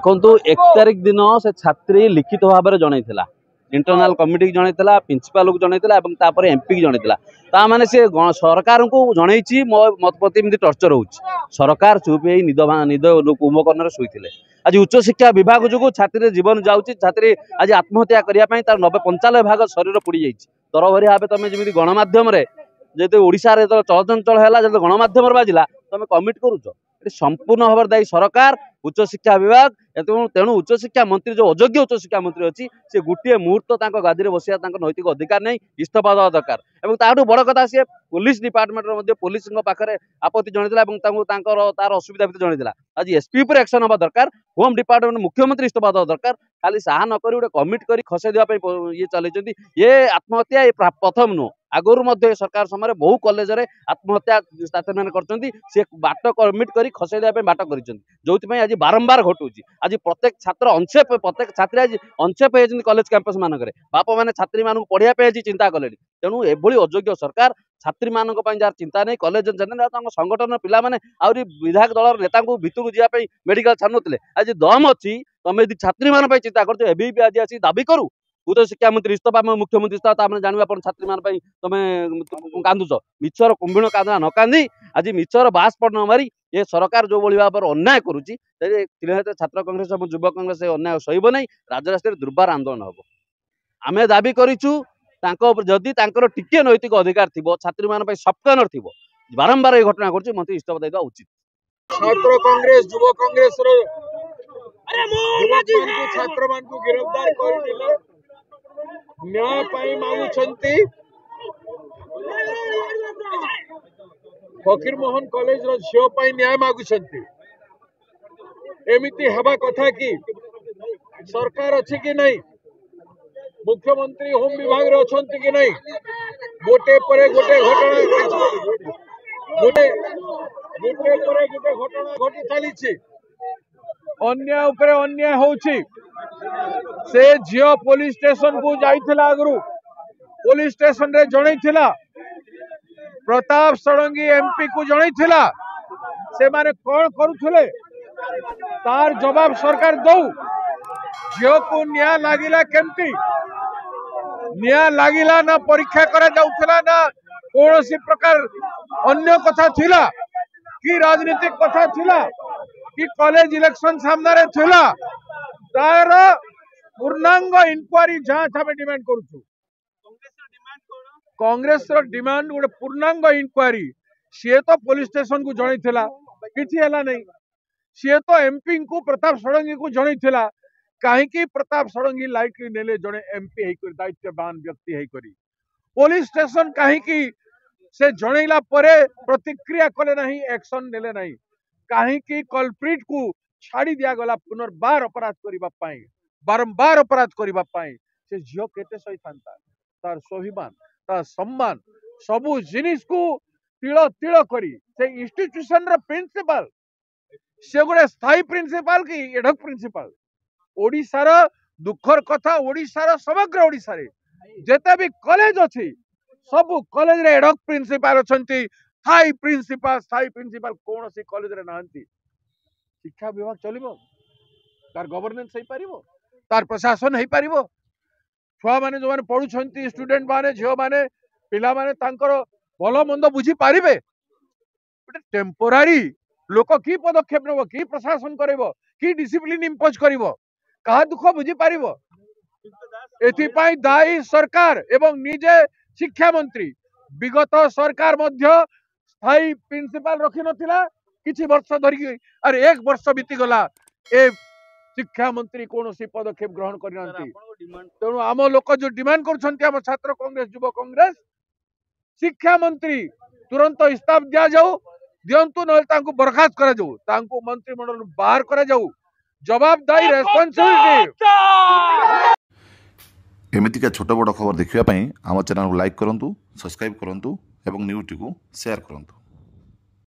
देखो 1 तारिख दिन से छात्री लिखित भाव में जनईला इंटरनाल कमिटी की जनईला प्रिंसिपाल को जनईला एमपी की जनईला ता माने से सरकार को जनई मत प्रति एमती टर्चर हो सरकार चुप निद निद कुंभकर्ण शोते आज उच्च शिक्षा विभाग जो छात्री जीवन जाऊँगी छात्री आज आत्महत्या करने तार 90-95 भाग शरीर पोड़ी जाइए तरभरी भाव तुम जमी गणमाध्यम जो ओडिशा रे चलचंचल है जो गणमाध्यम बाजिला तुम कमिट करुच संपूर्ण भाव दायी सरकार उच्च शिक्षा विभाग तेणु उच्च शिक्षा मंत्री जो अयोग्य उच्च शिक्षा मंत्री अच्छी से गोटे मुहूर्त गादी में बसिया नैतिक अधिकार नहीं इस्तीफा देवा दरकार और बड़ कथा सी पुलिस डिपार्टमेंट पुलिस पाखे आपत्ति जनईला तार असुविधा भी जनईला आज एसपी पर एक्शन हवा दरकार होम डिपार्टमेंट मुख्यमंत्री इस्तीफा देवा दरकार खाली साहा नक गोटे कमिट कर खसे देवाई ये चलती ये आत्महत्या ये प्रथम नुह आगुरी सरकार समय बहु कॉलेज रे आत्महत्या छात्री मैंने कर बाट कमिट कर खसे देवाई बाट कर जो आज बारंबार घटू आज प्रत्येक छात्र अनसेफ प्रत्येक छात्री आज अनसेफ होती कॉलेज कैंपस मानक बाप मैंने छात्री मानक पढ़ाई आज चिंता कले तेणु एभली अयोग्य सरकार छात्री मानक जार चिंता नहीं कॉलेज संगठन पिला माने आउरी विधायक दल नेता भितर जावाई मेडिकल छाड़ुले आज दम अच्छी तुम यदि छात्री मान चिंता कर आज आसी दाबी करू उच्च शिक्षा मंत्री इस्तीफा मुख्यमंत्री इस्तीफा जानवे आप छात्री मान तुम कांदुच मिछर कुंभिण कांदा न कांदी आज मिछर बासपट न मारी ये सरकार जो भाई भाव अन्याय करुच्ची छात्र कांग्रेस और युवा कांग्रेस अन्याय सहिब नहीं राजरास्ता दुर्बार आंदोलन हम आम दाबी करूँ जदि टिके नैतिक अधिकार थी छात्री मान सफ्टकर्नर थी बारंबार ये घटना कर मंत्री इस्तीफा देवा उचित छात्र कांग्रेस युवा कांग्रेस छात्र मान को गिरफ्तार कर न्याय पाई मांगुछंती फकीर मोहन कॉलेज रो झियो पाई न्याय मांगुछंती एमिति हवा कथा कि सरकार अच्छी कि नहीं मुख्यमंत्री होम विभाग रे अछंती कि नहीं गोटे परे गोटे घटना गोटे परे गोटे घटना घटी चली अन्याय उपरे अन्याय होउछि से झियो पुलिस स्टेशन को जाइथिला आगरू पुलिस स्टेशन रे जनईथिला प्रताप षडंगी एमपी को जनईथिला से माने कोन करूथले तार जवाब सरकार दौ झियो को न्याय लागिला केमती न्याय लागिला ना परीक्षा करा जाउथला ना कोनोसी प्रकार अन्य कथा थिला कि राजनीतिक कथा थिला कि कॉलेज इलेक्शन सामने रे थिला तार पूर्णांग इनक्वारी जांच आम डिमांड करूँ कांग्रेस डिमांड गोटे पूर्णांग इनक्वारी सी तो पुलिस स्टेशन को जनईला कि नहीं सी तो एमपी को प्रताप षडंगी को जनईला कहीं प्रताप षडंगी लाइटली नेले जड़े एमपी दायित्ववान व्यक्ति है पुलिस स्टेशन कहीं से जनईला प्रतिक्रिया कले नहीं एक्शन नेले नहीं कहीं कल्प्रिट को छाड़ी दिगला पुनर्बार अपराध करने बारंबार अपराध करने से झील केते सही था तार स्वाभिमान तार सम्मान सबू जिनिस को तिल तिल करी से इंस्टीट्यूशन रे प्रिंसिपल से गोटे स्थायी प्रिंसिपल कि एडक प्रिंसिपल ओडिशार दुखर कथा ओडिशार समग्र ओडिशा रे जेते भी कॉलेज अछि सबू कॉलेज रे एडक प्रिंसिपल अछंती स्थायी प्रिंसिपल कौन सी कॉलेज रे नाहंती शिक्षा विभाग चलिबो तार गवर्नेंस हो पारिबो तार प्रशासन हो पारिबो छुआ माने जो माने पढुछंती स्टूडेंट माने झियो माने पिला माने तांकर भल मंद बुझी पारिबे गोटे टेम्पोरारी लोक की पदक्षेप नेबो की प्रशासन करिवो की डिसिप्लिन इंपोज करिवो कहा दुख बुझी पारिबो एथि पई दायी सरकार एवं निजे शिक्षा मंत्री विगत सरकार मध्य स्थायी प्रिंसिपल रखी नथिला किछि वर्ष धरिकी अरे 1 वर्ष बीती गला ए शिक्षा मंत्री कौन सी पदक्षेप ग्रहण करना तेणु आम लोक जो डिमांड कर छात्र कांग्रेस युवा कांग्रेस शिक्षा मंत्री तुरंत इस्ताफ दि जाऊ दिंतु ना बरखास्त कर मंत्रिमंडल बाहर कर जवाबदारी रेस्पॉन्सिबिलिटी एमतीका छोट बड़ खबर देखिए आम चैनल को लाइक करूँ सब्सक्राइब करूँ और न्यूज़ को शेयर करूँ।